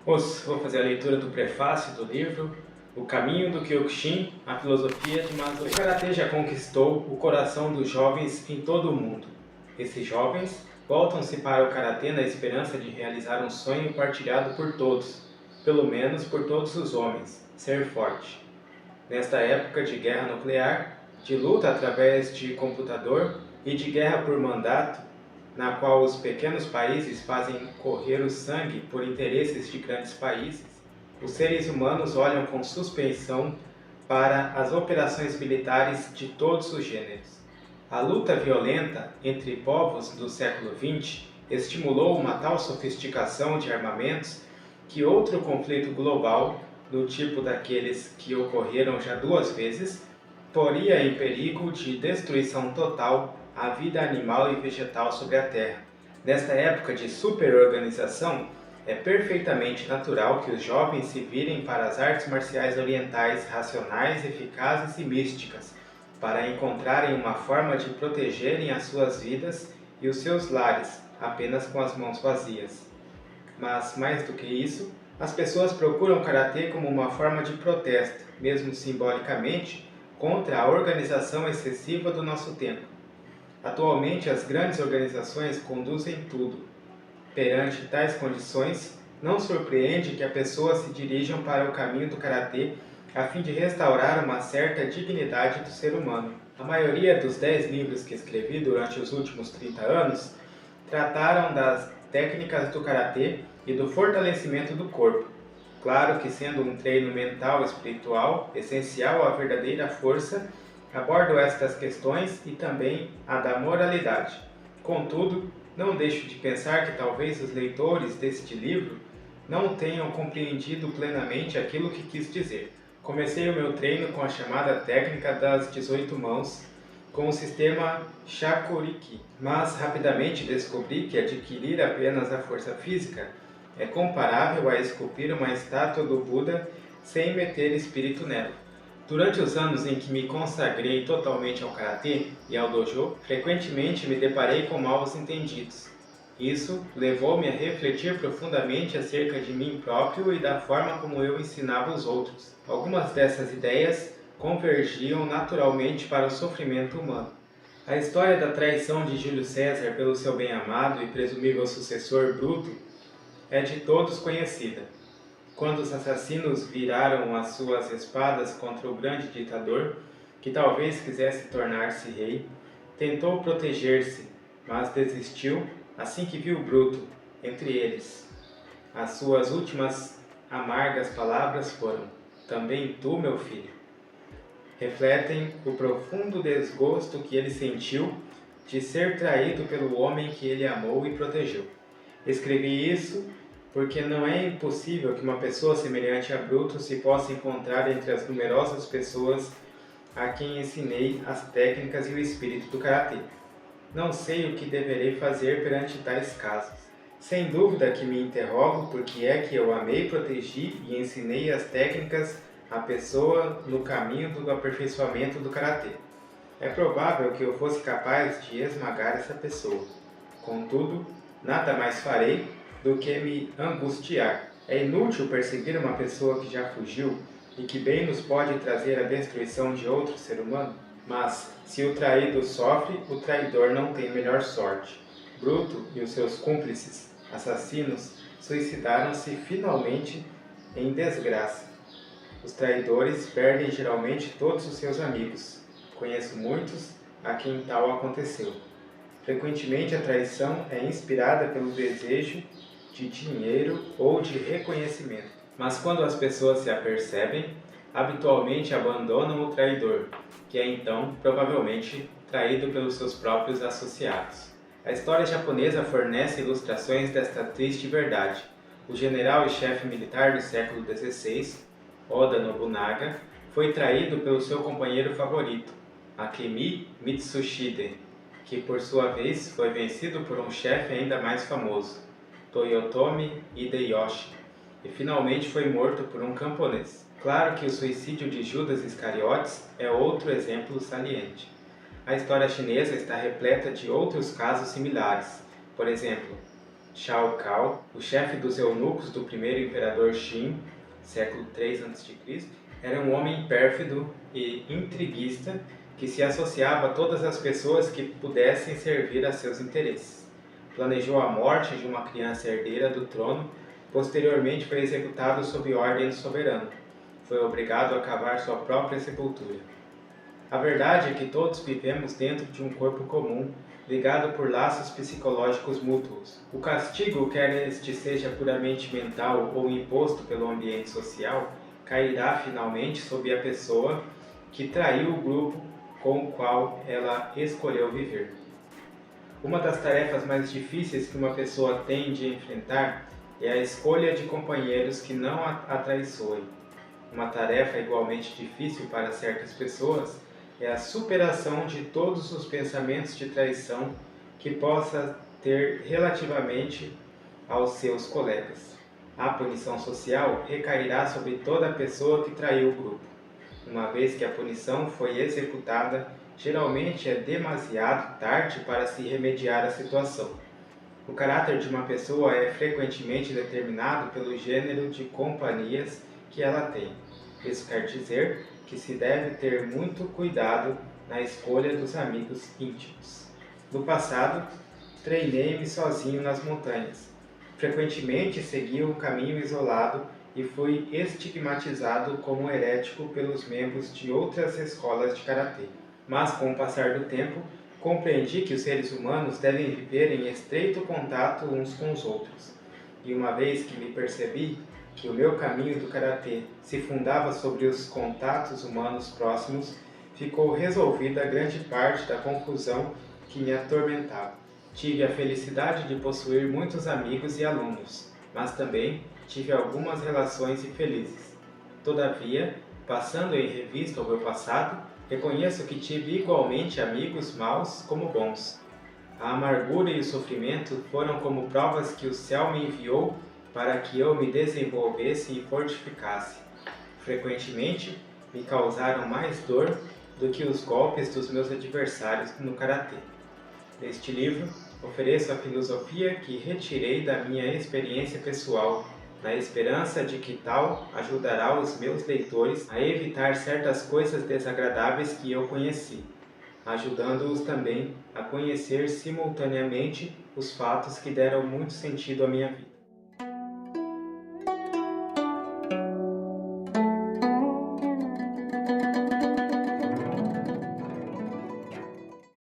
Vou fazer a leitura do prefácio do livro O Caminho do Kyokushin, a Filosofia de Masaru. O Karatê já conquistou o coração dos jovens em todo o mundo. Esses jovens voltam-se para o Karatê na esperança de realizar um sonho partilhado por todos, pelo menos por todos os homens, ser forte. Nesta época de guerra nuclear, de luta através de computador e de guerra por mandato, na qual os pequenos países fazem correr o sangue por interesses de grandes países, os seres humanos olham com suspeição para as operações militares de todos os gêneros. A luta violenta entre povos do século XX estimulou uma tal sofisticação de armamentos que outro conflito global, do tipo daqueles que ocorreram já 2 vezes, poria em perigo de destruição total a vida animal e vegetal sobre a Terra. Nesta época de superorganização, é perfeitamente natural que os jovens se virem para as artes marciais orientais racionais, eficazes e místicas, para encontrarem uma forma de protegerem as suas vidas e os seus lares apenas com as mãos vazias. Mas, mais do que isso, as pessoas procuram o karatê como uma forma de protesto, mesmo simbolicamente, contra a organização excessiva do nosso tempo. Atualmente, as grandes organizações conduzem tudo. Perante tais condições, não surpreende que as pessoas se dirijam para o caminho do karatê a fim de restaurar uma certa dignidade do ser humano. A maioria dos 10 livros que escrevi durante os últimos 30 anos trataram das técnicas do karatê e do fortalecimento do corpo. Claro que, sendo um treino mental e espiritual essencial à verdadeira força, abordo estas questões e também a da moralidade. Contudo, não deixo de pensar que talvez os leitores deste livro não tenham compreendido plenamente aquilo que quis dizer. Comecei o meu treino com a chamada técnica das 18 mãos, com o sistema Shakuriki, mas rapidamente descobri que adquirir apenas a força física é comparável a esculpir uma estátua do Buda sem meter espírito nela. Durante os anos em que me consagrei totalmente ao karatê e ao dojo, frequentemente me deparei com maus entendidos. Isso levou-me a refletir profundamente acerca de mim próprio e da forma como eu ensinava os outros. Algumas dessas ideias convergiam naturalmente para o sofrimento humano. A história da traição de Júlio César pelo seu bem-amado e presumível sucessor Bruto é de todos conhecida. Quando os assassinos viraram as suas espadas contra o grande ditador, que talvez quisesse tornar-se rei, tentou proteger-se, mas desistiu assim que viu Bruto entre eles. As suas últimas amargas palavras foram: "Também tu, meu filho?" Refletem o profundo desgosto que ele sentiu de ser traído pelo homem que ele amou e protegeu. Escrevi isso porque não é impossível que uma pessoa semelhante a Bruto se possa encontrar entre as numerosas pessoas a quem ensinei as técnicas e o espírito do karatê. Não sei o que deverei fazer perante tais casos. Sem dúvida que me interrogo por que é que eu amei, protegi e ensinei as técnicas à pessoa no caminho do aperfeiçoamento do karatê. É provável que eu fosse capaz de esmagar essa pessoa. Contudo, nada mais farei do que me angustiar. É inútil perseguir uma pessoa que já fugiu e que bem nos pode trazer a destruição de outro ser humano? Mas, se o traído sofre, o traidor não tem melhor sorte. Bruto e os seus cúmplices assassinos suicidaram-se finalmente em desgraça. Os traidores perdem geralmente todos os seus amigos. Conheço muitos a quem tal aconteceu. Frequentemente a traição é inspirada pelo desejo de dinheiro ou de reconhecimento. Mas quando as pessoas se apercebem, habitualmente abandonam o traidor, que é então provavelmente traído pelos seus próprios associados. A história japonesa fornece ilustrações desta triste verdade. O general e chefe militar do século XVI, Oda Nobunaga, foi traído pelo seu companheiro favorito, Akemi Mitsushide, que por sua vez foi vencido por um chefe ainda mais famoso, Toyotomi Hideyoshi, e finalmente foi morto por um camponês. Claro que o suicídio de Judas Iscariotes é outro exemplo saliente. A história chinesa está repleta de outros casos similares. Por exemplo, Shao Kahn, o chefe dos eunucos do primeiro imperador Qin, século III a.C., era um homem pérfido e intriguista que se associava a todas as pessoas que pudessem servir a seus interesses. Planejou a morte de uma criança herdeira do trono, posteriormente foi executado sob ordem do soberano. Foi obrigado a cavar sua própria sepultura. A verdade é que todos vivemos dentro de um corpo comum, ligado por laços psicológicos mútuos. O castigo, quer este seja puramente mental ou imposto pelo ambiente social, cairá finalmente sobre a pessoa que traiu o grupo com o qual ela escolheu viver. Uma das tarefas mais difíceis que uma pessoa tem de enfrentar é a escolha de companheiros que não a atraiçoem. Uma tarefa igualmente difícil para certas pessoas é a superação de todos os pensamentos de traição que possa ter relativamente aos seus colegas. A punição social recairá sobre toda pessoa que traiu o grupo. Uma vez que a punição foi executada, geralmente é demasiado tarde para se remediar a situação. O caráter de uma pessoa é frequentemente determinado pelo gênero de companhias que ela tem. Isso quer dizer que se deve ter muito cuidado na escolha dos amigos íntimos. No passado, treinei-me sozinho nas montanhas. Frequentemente segui um caminho isolado e fui estigmatizado como herético pelos membros de outras escolas de karatê. Mas, com o passar do tempo, compreendi que os seres humanos devem viver em estreito contato uns com os outros. E uma vez que me percebi que o meu caminho do karatê se fundava sobre os contatos humanos próximos, ficou resolvida grande parte da confusão que me atormentava. Tive a felicidade de possuir muitos amigos e alunos, mas também tive algumas relações infelizes. Todavia, passando em revista o meu passado, reconheço que tive igualmente amigos maus como bons. A amargura e o sofrimento foram como provas que o céu me enviou para que eu me desenvolvesse e fortificasse. Frequentemente, me causaram mais dor do que os golpes dos meus adversários no karatê. Neste livro, ofereço a filosofia que retirei da minha experiência pessoal, na esperança de que tal ajudará os meus leitores a evitar certas coisas desagradáveis que eu conheci, ajudando-os também a conhecer simultaneamente os fatos que deram muito sentido à minha vida.